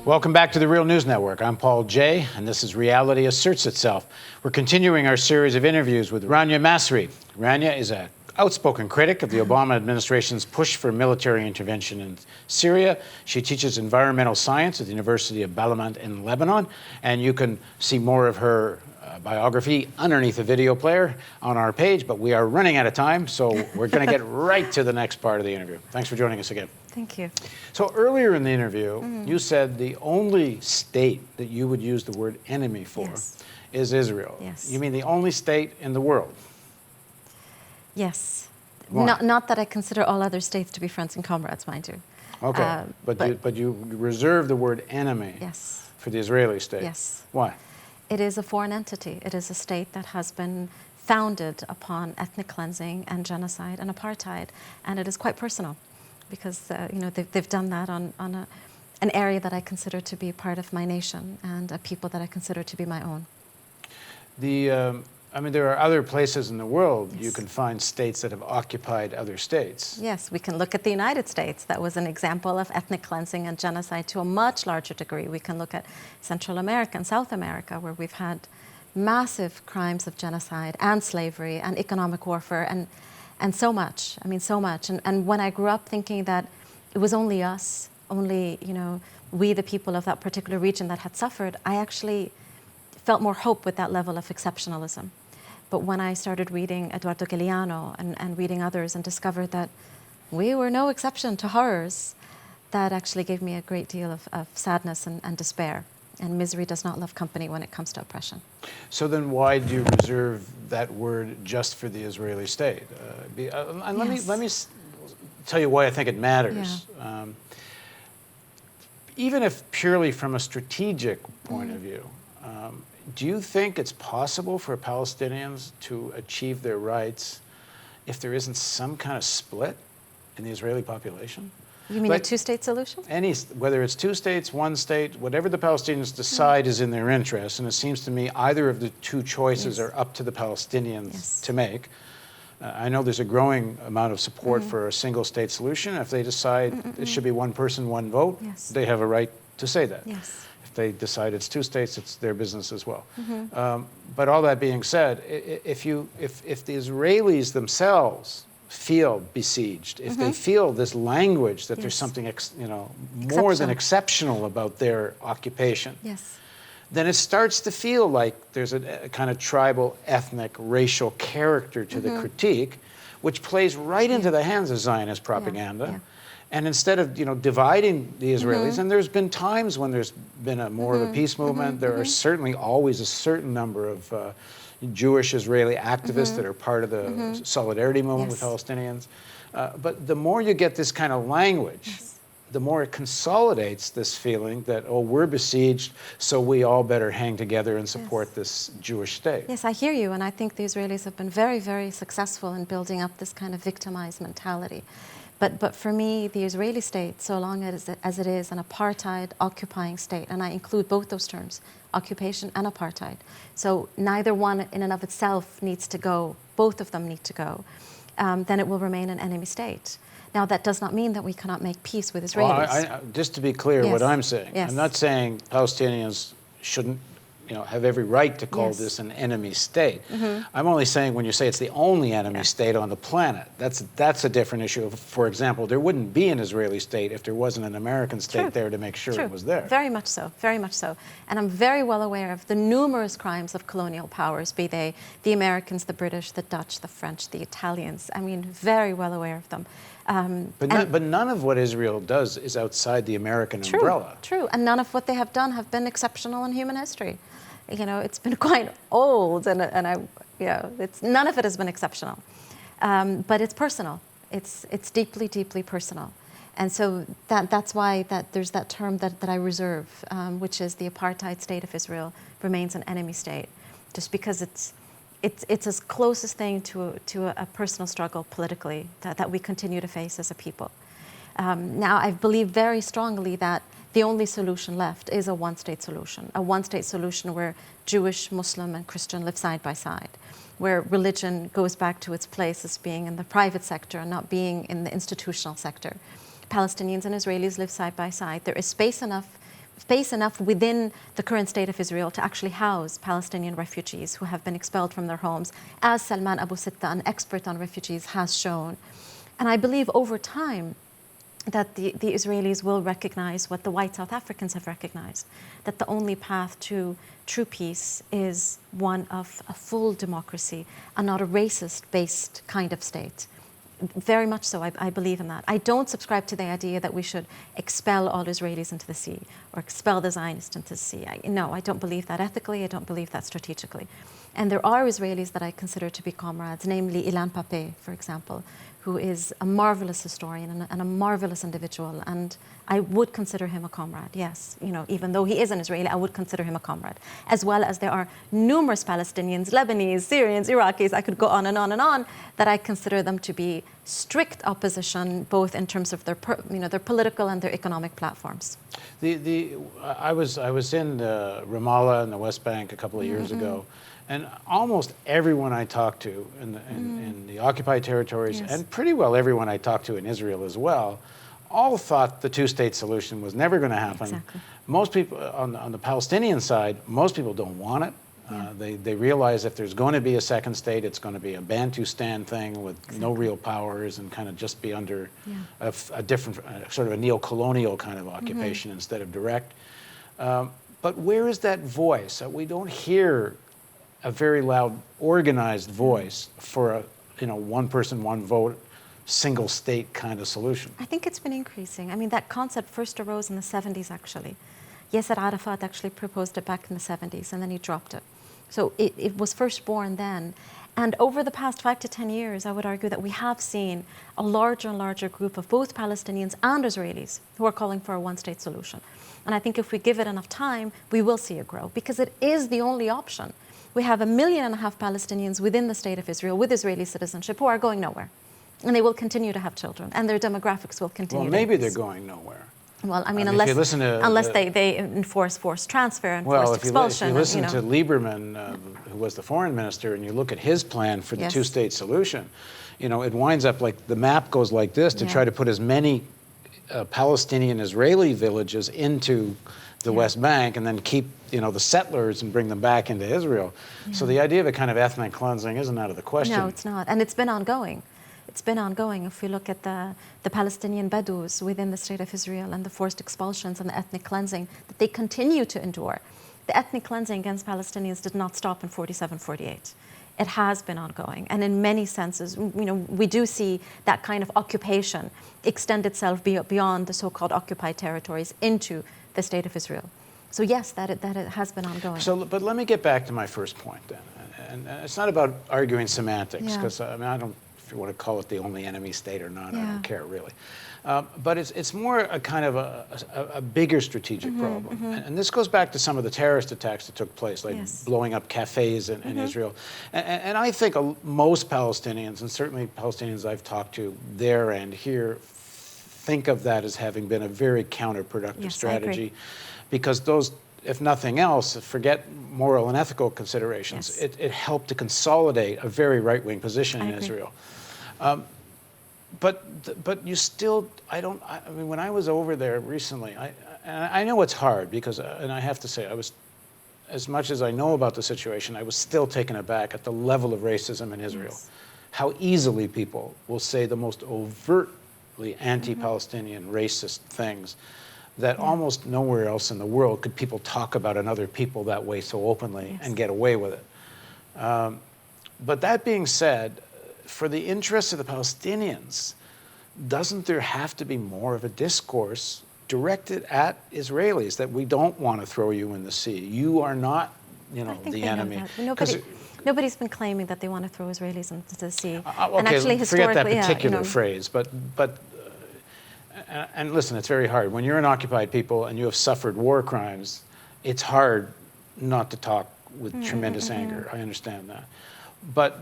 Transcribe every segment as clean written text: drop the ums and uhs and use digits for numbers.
Welcome back to the Real News Network. I'm Paul Jay, and this is Reality Asserts Itself. We're continuing our series of interviews with Rania Masri. Rania is an outspoken critic of the Obama administration's push for military intervention in Syria. She teaches environmental science at the University of Balamant in Lebanon, and you can see more of her biography underneath the video player on our page, but we are running out of time, so we're going to get right to the next part of the interview. Thanks for joining us again. Thank you. So earlier in the interview, you said the only state that you would use the word enemy for is Israel. Yes. You mean the only state in the world? Yes. Why? Not that I consider all other states to be friends and comrades, mind you. Okay, but you reserve the word enemy for the Israeli state. Yes. Why? It is a foreign entity. It is a state that has been founded upon ethnic cleansing and genocide and apartheid, and it is quite personal because they've done that on an area that I consider to be part of my nation and a people that I consider to be my own. There are other places in the world you can find states that have occupied other states. Yes, we can look at the United States. That was an example of ethnic cleansing and genocide to a much larger degree. We can look at Central America and South America, where we've had massive crimes of genocide and slavery and economic warfare and so much. I mean, so much. And when I grew up thinking that it was only us, only, we the people of that particular region that had suffered, I actually felt more hope with that level of exceptionalism. But when I started reading Eduardo Galeano and reading others and discovered that we were no exception to horrors, that actually gave me a great deal of sadness and despair. And misery does not love company when it comes to oppression. So then why do you reserve that word just for the Israeli state? And let me tell you why I think it matters. Yeah. Even if purely from a strategic point of view, do you think it's possible for Palestinians to achieve their rights if there isn't some kind of split in the Israeli population? You mean a two-state solution? Whether it's two states, one state, whatever the Palestinians decide is in their interest, and it seems to me either of the two choices are up to the Palestinians to make. I know there's a growing amount of support for a single-state solution. If they decide it should be one person, one vote, they have a right to say that. Yes. If they decide it's two states, it's their business as well. But all that being said, if the Israelis themselves feel besieged, if they feel this language that there's something more than exceptional about their occupation, then it starts to feel like there's a kind of tribal, ethnic, racial character to the critique, which plays right into the hands of Zionist propaganda. And instead of dividing the Israelis, and there's been times when there's been more of a peace movement, there are certainly always a certain number of Jewish Israeli activists that are part of the solidarity movement with Palestinians. But the more you get this kind of language, the more it consolidates this feeling that, oh, we're besieged, so we all better hang together and support this Jewish state. Yes, I hear you, and I think the Israelis have been very, very successful in building up this kind of victimized mentality. But for me, the Israeli state, so long as it is an apartheid occupying state, and I include both those terms, occupation and apartheid. So neither one in and of itself needs to go, both of them need to go, then it will remain an enemy state. Now, that does not mean that we cannot make peace with Israelis. Well, just to be clear what I'm saying, I'm not saying Palestinians shouldn't have every right to call this an enemy state. I'm only saying when you say it's the only enemy state on the planet, that's a different issue. For example, there wouldn't be an Israeli state if there wasn't an American state there to make sure it was there. Very much so, very much so. And I'm very well aware of the numerous crimes of colonial powers, be they the Americans, the British, the Dutch, the French, the Italians. I mean, very well aware of them. But none of what Israel does is outside the American umbrella. True, and none of what they have done have been exceptional in human history. It's been quite old, and none of it has been exceptional. But it's personal. It's deeply, deeply personal. And so that's why there's that term that I reserve, which is the apartheid state of Israel remains an enemy state, just because it's as closest thing to a personal struggle politically that we continue to face as a people. Now, I believe very strongly that the only solution left is a one-state solution where Jewish, Muslim, and Christian live side by side, where religion goes back to its place as being in the private sector and not being in the institutional sector. Palestinians and Israelis live side by side. There is space enough space enough within the current state of Israel to actually house Palestinian refugees who have been expelled from their homes, as Salman Abu Sitta, an expert on refugees, has shown. And I believe over time that the Israelis will recognize what the white South Africans have recognized, that the only path to true peace is one of a full democracy and not a racist-based kind of state. Very much so, I believe in that. I don't subscribe to the idea that we should expel all Israelis into the sea or expel the Zionists into the sea. No, I don't believe that ethically, I don't believe that strategically. And there are Israelis that I consider to be comrades, namely Ilan Pappé, for example, who is a marvelous historian and a marvelous individual, and I would consider him a comrade, yes. Even though he is an Israeli, I would consider him a comrade. As well as there are numerous Palestinians, Lebanese, Syrians, Iraqis, I could go on and on and on, that I consider them to be strict opposition, both in terms of their political and their economic platforms. I was in Ramallah in the West Bank a couple of years ago, and almost everyone I talked to in the occupied territories, Yes. and pretty well everyone I talked to in Israel as well, all thought the two-state solution was never going to happen. Exactly. Most people on the Palestinian side, most people don't want it. They realize if there's going to be a second state, it's going to be a Bantustan thing with no real powers and kind of just be under a different, sort of a neo-colonial kind of occupation instead of direct. But where is that voice? We don't hear a very loud, organized voice for a one person, one vote, single state kind of solution. I think it's been increasing. I mean, that concept first arose in the 70s, actually. Yasser Arafat actually proposed it back in the 70s, and then he dropped it. So it was first born then. And over the past 5 to 10 years, I would argue that we have seen a larger and larger group of both Palestinians and Israelis who are calling for a one-state solution. And I think if we give it enough time, we will see it grow, because it is the only option. We have 1.5 million Palestinians within the state of Israel with Israeli citizenship who are going nowhere. And they will continue to have children, and their demographics will continue. Well, maybe they're going nowhere. Well, I mean, unless they enforce forced transfer and forced expulsion. If you listen to Lieberman, who was the foreign minister, and you look at his plan for the two-state solution, it winds up like the map goes like this to try to put as many Palestinian Israeli villages into the West Bank, and then keep the settlers and bring them back into Israel. So the idea of a kind of ethnic cleansing isn't out of the question. No, it's not, and it's been ongoing. It's been ongoing. If we look at the Palestinian Bedouins within the state of Israel and the forced expulsions and the ethnic cleansing that they continue to endure. The ethnic cleansing against Palestinians did not stop in 47, 48. It has been ongoing, and in many senses, we do see that kind of occupation extend itself beyond the so-called occupied territories into the state of Israel. So yes, that it has been ongoing. But let me get back to my first point then, and it's not about arguing semantics, because I don't. If you want to call it the only enemy state or not, I don't care really. But it's more a kind of a bigger strategic problem. And this goes back to some of the terrorist attacks that took place, like blowing up cafes in Israel. And I think most Palestinians, and certainly Palestinians I've talked to there and here, think of that as having been a very counterproductive strategy, because those, if nothing else, forget moral and ethical considerations. It helped to consolidate a very right-wing position in Israel. But you still, I mean, when I was over there recently, I know it's hard because, and I have to say, as much as I know about the situation, I was still taken aback at the level of racism in Israel. How easily people will say the most overtly anti-Palestinian racist things that almost nowhere else in the world could people talk about another people that way so openly and get away with it. But that being said, for the interests of the Palestinians, doesn't there have to be more of a discourse directed at Israelis that we don't want to throw you in the sea? You are not, the enemy. Nobody's been claiming that they want to throw Israelis into the sea. And actually, forget that particular phrase, but and listen, it's very hard. When you're an occupied people and you have suffered war crimes, it's hard not to talk with tremendous anger. I understand that. But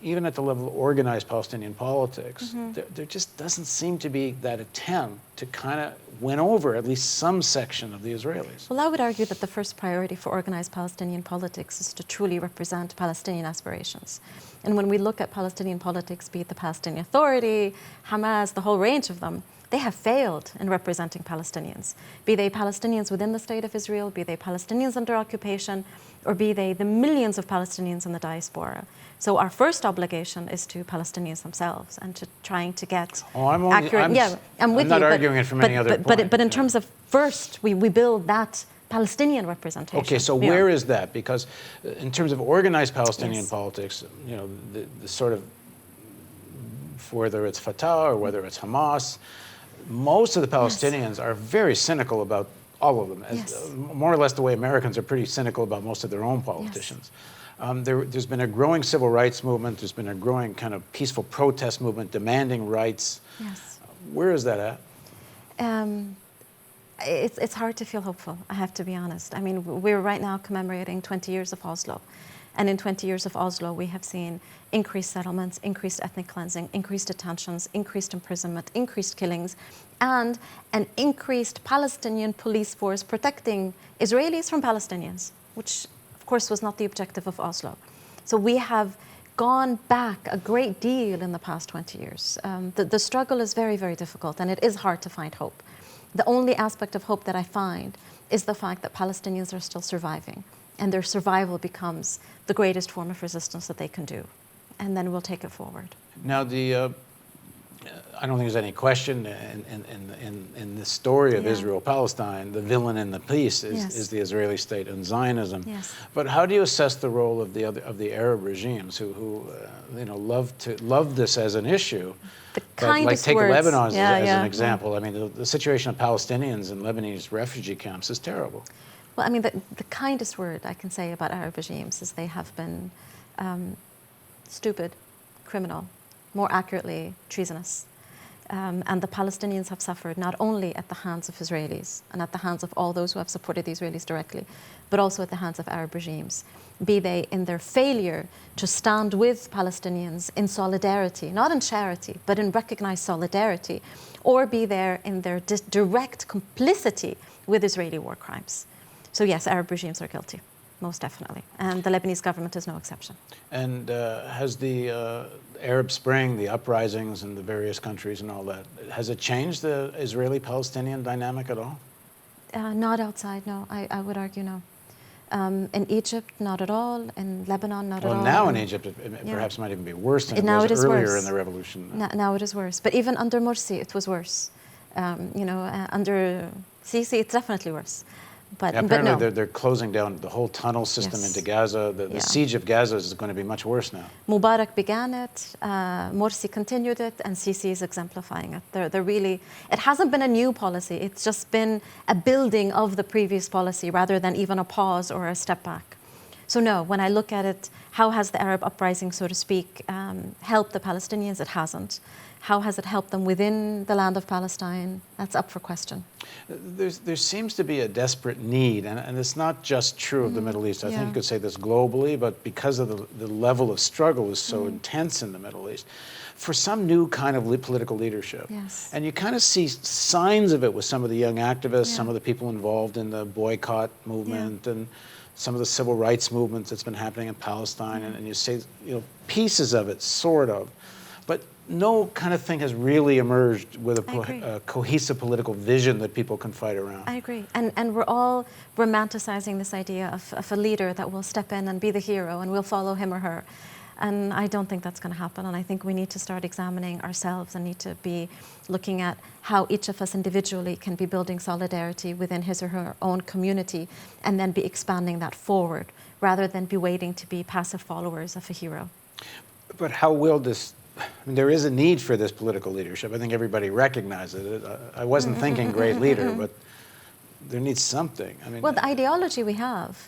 even at the level of organized Palestinian politics, there just doesn't seem to be that attempt to kind of win over at least some section of the Israelis. Well, I would argue that the first priority for organized Palestinian politics is to truly represent Palestinian aspirations. And when we look at Palestinian politics, be it the Palestinian Authority, Hamas, the whole range of them, they have failed in representing Palestinians, be they Palestinians within the State of Israel, be they Palestinians under occupation, or be they the millions of Palestinians in the diaspora. So our first obligation is to Palestinians themselves and to trying to get accurate. I'm with not you, arguing it from any other point. But in terms of first, we build that Palestinian representation. Okay, so where is that? Because in terms of organized Palestinian politics, the sort of, whether it's Fatah or whether it's Hamas, most of the Palestinians are very cynical about all of them, more or less the way Americans are pretty cynical about most of their own politicians. There's been a growing civil rights movement. There's been a growing kind of peaceful protest movement demanding rights. Where is that at? It's hard to feel hopeful, I have to be honest. I mean, we're right now commemorating 20 years of Oslo. And in 20 years of Oslo, we have seen increased settlements, increased ethnic cleansing, increased detentions, increased imprisonment, increased killings, and an increased Palestinian police force protecting Israelis from Palestinians, which, of course, was not the objective of Oslo. So we have gone back a great deal in the past 20 years. The struggle is very, very difficult, and it is hard to find hope. The only aspect of hope that I find is the fact that Palestinians are still surviving, and their survival becomes the greatest form of resistance that they can do. And then we'll take it forward. Now, I don't think there's any question in the story of Israel-Palestine, the villain in the piece is the Israeli state and Zionism. But how do you assess the role of the Arab regimes who love this as an issue? Like take Lebanon as an example. I mean, the situation of Palestinians in Lebanese refugee camps is terrible. Well, I mean, the kindest word I can say about Arab regimes is they have been stupid, criminal, more accurately, treasonous. And the Palestinians have suffered not only at the hands of Israelis and at the hands of all those who have supported the Israelis directly, but also at the hands of Arab regimes, be they in their failure to stand with Palestinians in solidarity, not in charity, but in recognized solidarity, or be there in their direct complicity with Israeli war crimes. So yes, Arab regimes are guilty, most definitely. And the Lebanese government is no exception. And has the Arab Spring, the uprisings in the various countries and all that, has it changed the Israeli-Palestinian dynamic at all? Not outside, no. I would argue no. In Egypt, not at all. In Lebanon, not at all. Well, now in Egypt, it perhaps might even be worse than it was earlier in the revolution. Now it is worse. But even under Morsi, it was worse. Under Sisi, it's definitely worse. But apparently they're closing down the whole tunnel system into Gaza. The siege of Gaza is going to be much worse now. Mubarak began it, Morsi continued it, and Sisi is exemplifying it. They're really, it hasn't been a new policy. It's just been a building of the previous policy rather than even a pause or a step back. So no, when I look at it, how has the Arab uprising, so to speak, helped the Palestinians? It hasn't. How has it helped them within the land of Palestine? That's up for question. There seems to be a desperate need, and it's not just true of the Middle East. I think you could say this globally, but because of the level of struggle is so intense in the Middle East, for some new kind of political leadership. And you kind of see signs of it with some of the young activists, some of the people involved in the boycott movement, and some of the civil rights movements that's been happening in Palestine, and you say, pieces of it, sort of. But no kind of thing has really emerged with a cohesive political vision that people can fight around. I agree. And we're all romanticizing this idea of a leader that will step in and be the hero and we'll follow him or her. And I don't think that's going to happen. And I think we need to start examining ourselves and need to be looking at how each of us individually can be building solidarity within his or her own community and then be expanding that forward rather than be waiting to be passive followers of a hero. But how will this... I mean, there is a need for this political leadership. I think everybody recognizes it. I wasn't thinking great leader, but there needs something. I mean, well, the ideology we have,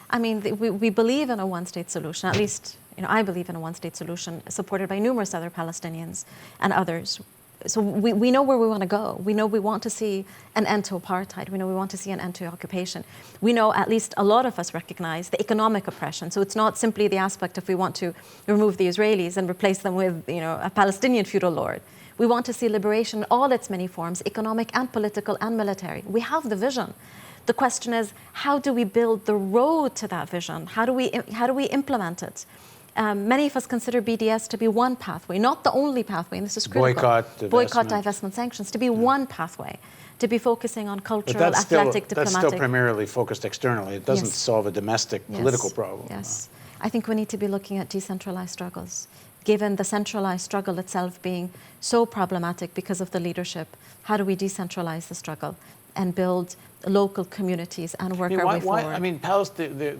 I mean, we believe in a one-state solution. At least, I believe in a one-state solution supported by numerous other Palestinians and others. So we know where we want to go. We know we want to see an end to apartheid. We know we want to see an end to occupation. We know, at least a lot of us recognize, the economic oppression. So it's not simply the aspect of we want to remove the Israelis and replace them with, a Palestinian feudal lord. We want to see liberation in all its many forms, economic and political and military. We have the vision. The question is, how do we build the road to that vision? How do we implement it? Many of us consider BDS to be one pathway, not the only pathway, and this is critical. Boycott, divestment, sanctions, to be one pathway, to be focusing on cultural, but athletic, diplomatic. That's still primarily focused externally. It doesn't Yes. solve a domestic political problem. Yes. I think we need to be looking at decentralized struggles. Given the centralized struggle itself being so problematic because of the leadership, how do we decentralize the struggle and build local communities and work our way forward? I mean,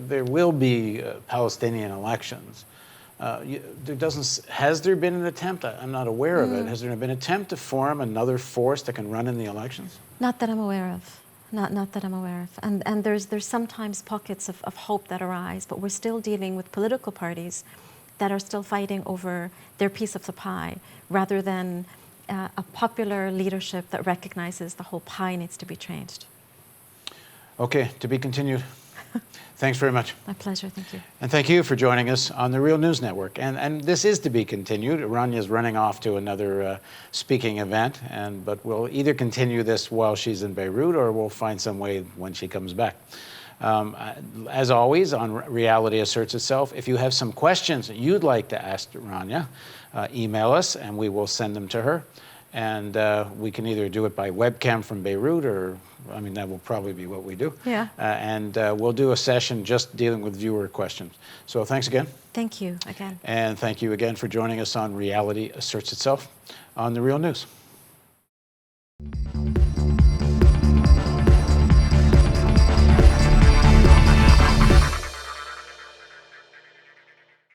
there will be Palestinian elections. Has there been an attempt? I'm not aware of it. Has there been an attempt to form another force that can run in the elections? Not that I'm aware of. Not that I'm aware of. And there's sometimes pockets of hope that arise, but we're still dealing with political parties that are still fighting over their piece of the pie, rather than a popular leadership that recognizes the whole pie needs to be changed. Okay, to be continued. Thanks very much. My pleasure, thank you. And thank you for joining us on the Real News Network. And this is to be continued. Rania's running off to another speaking event, but we'll either continue this while she's in Beirut, or we'll find some way when she comes back. As always, on Reality Asserts Itself, if you have some questions that you'd like to ask Rania, email us and we will send them to her. And we can either do it by webcam from Beirut, or, I mean, that will probably be what we do. Yeah. And we'll do a session just dealing with viewer questions. So thanks again. Thank you again. And thank you again for joining us on Reality Asserts Itself on The Real News.